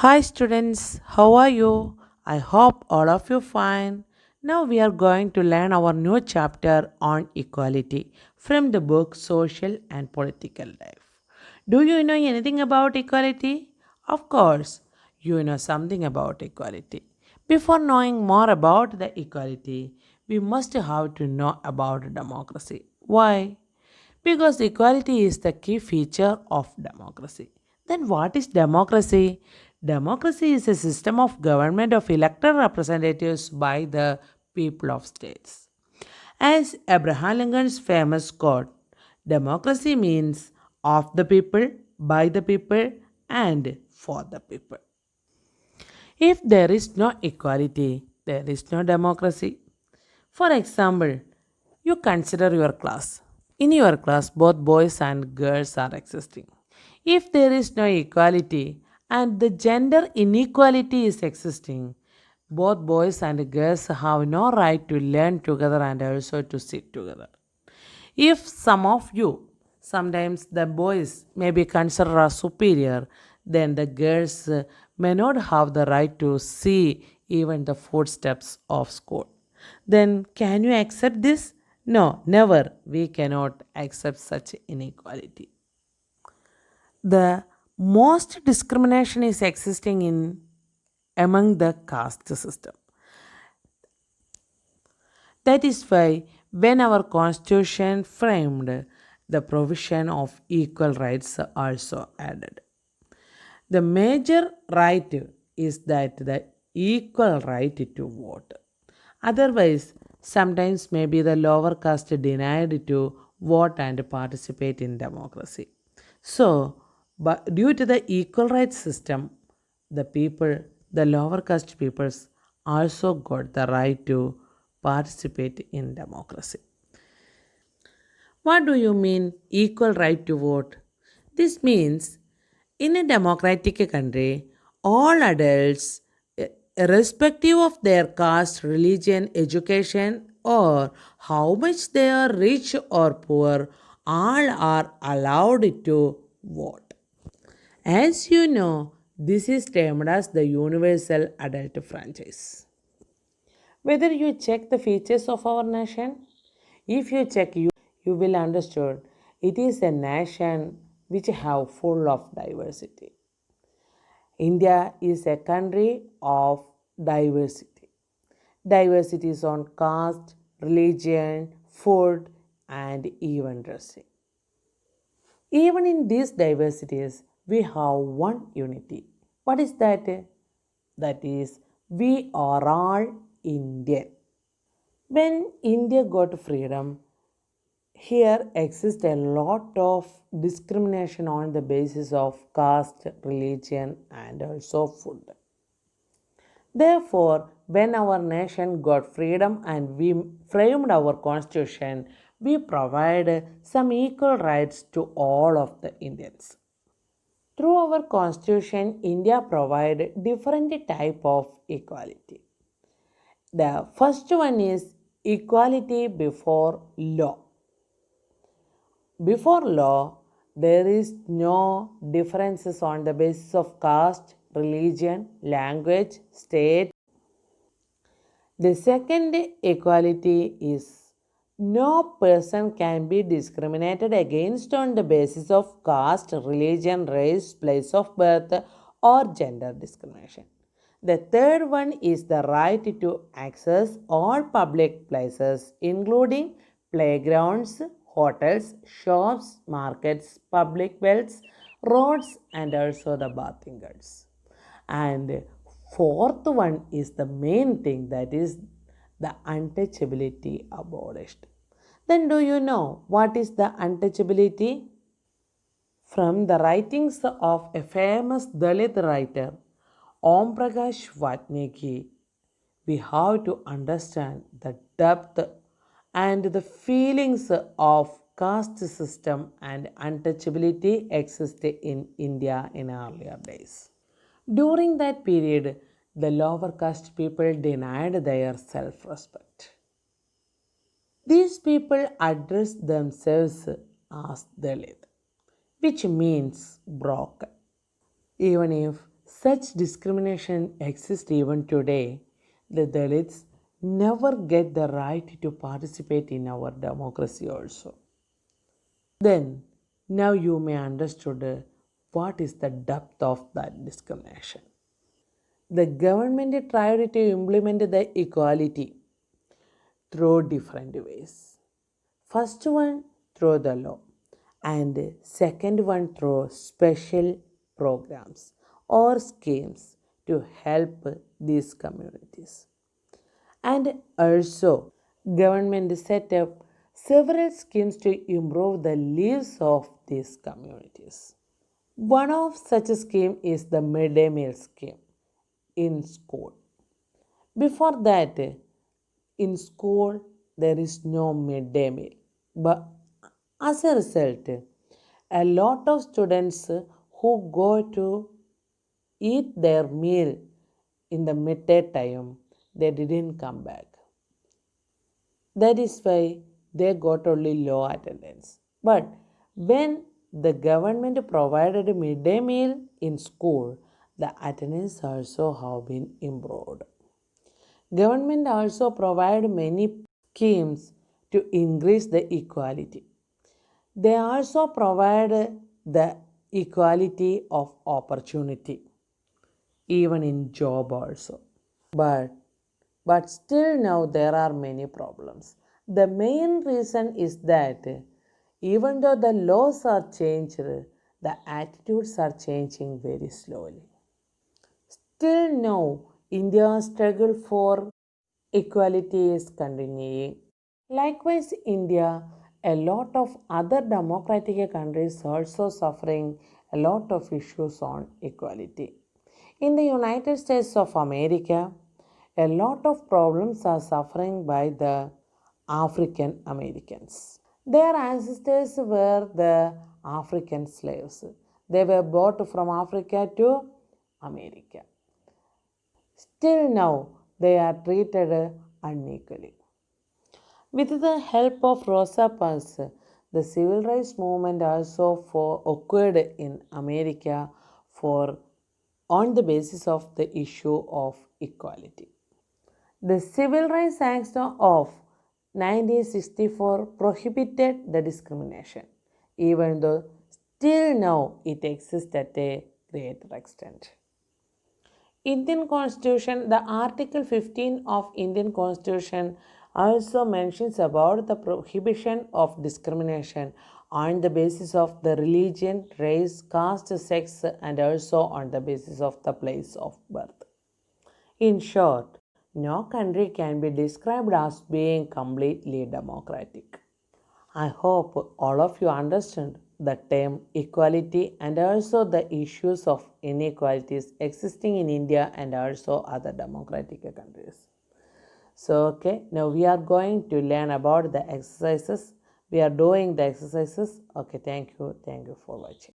Hi students, how are you? I hope all of you fine. Now we are going to learn our new chapter on equality from the book Social and Political Life. Do you know anything about equality? Of course, you know something about equality. Before knowing more about the equality, we must have to know about democracy. Why? Because equality is the key feature of democracy. Then, what is democracy? Democracy is a system of government of elected representatives by the people of states. As Abraham Lincoln's famous quote, democracy means of the people, by the people, and for the people. If there is no equality, there is no democracy. For example, you consider your class. In your class, both boys and girls are existing. If there is no equality and the gender inequality is existing, both boys and girls have no right to learn together and also to sit together. If some of you, sometimes the boys may be considered as superior, then the girls may not have the right to see even the footsteps of school. Then can you accept this? No, never. We cannot accept such inequality. The most discrimination is existing in among the caste system. That is why, when our constitution framed, the provision of equal rights also added. The major right is that the equal right to vote. Otherwise, sometimes maybe the lower caste denied to vote and participate in democracy. So, but due to the equal rights system, the people, the lower caste peoples also got the right to participate in democracy. What do you mean equal right to vote? This means in a democratic country, all adults, irrespective of their caste, religion, education, or how much they are rich or poor, all are allowed to vote. As you know, this is termed as the universal adult franchise. Whether you check the features of our nation, if you check you will understand it is a nation which have full of diversity. India is a country of diversity. Diversities on caste, religion, food, and even dressing. Even in these diversities, we have one unity. What is that? That is, we are all Indian. When India got freedom, here exists a lot of discrimination on the basis of caste, religion, and also food. Therefore, when our nation got freedom and we framed our constitution, we provide some equal rights to all of the Indians. Through our constitution, India provide different type of equality. The first one is equality before law. Before law, there is no differences on the basis of caste, religion, language, state. The second equality is no person can be discriminated against on the basis of caste, religion, race, place of birth, or gender discrimination. The third one is the right to access all public places, including playgrounds, hotels, shops, markets, public wells, roads, and also the bathing gardens. And fourth one is the main thing, that is the untouchability abolished. Then do you know what is the untouchability? From the writings of a famous Dalit writer, Om Prakash Vatniki, we have to understand the depth and the feelings of caste system and untouchability existed in India in earlier days. During that period, the lower caste people denied their self respect. These people address themselves as Dalit, which means broken. Even if Such discrimination exists even today. The Dalits never get the right to participate in our democracy also. Then, now you may understood what is the depth of that discrimination. The government tried to implement the equality through different ways. First one through the law, and second one through special programs or schemes to help these communities. And also, government set up several schemes to improve the lives of these communities. One of such a scheme is the midday meal scheme in school. Before that, in school there is no midday meal, but as a result, a lot of students who go to eat their meal in the midday time, they didn't come back. That is why they got only low attendance. But when the government provided midday meal in school, the attendance also have been improved. Government also provide many schemes to increase the equality. They also provide the equality of opportunity, even in job also. But still now there are many problems. The main reason is that even though the laws are changed, the attitudes are changing very slowly. Still now, India's struggle for equality is continuing. Likewise, India, a lot of other democratic countries also suffering a lot of issues on equality. In the United States of America, a lot of problems are suffering by the African Americans. Their ancestors were the African slaves. They were brought from Africa to America. Still now, they are treated unequally. With the help of Rosa Parks, the civil rights movement also occurred in America for on the basis of the issue of equality. The Civil Rights Act of 1964 prohibited the discrimination, even though still now it exists at a greater extent. Indian Constitution, the Article 15 of Indian Constitution also mentions about the prohibition of discrimination on the basis of the religion, race, caste, sex, and also on the basis of the place of birth. In short, no country can be described as being completely democratic. I hope all of you understand the term equality and also the issues of inequalities existing in India and also other democratic countries. So, okay, now we are going to learn about the exercises. We are doing the exercises. Okay, thank you. Thank you for watching.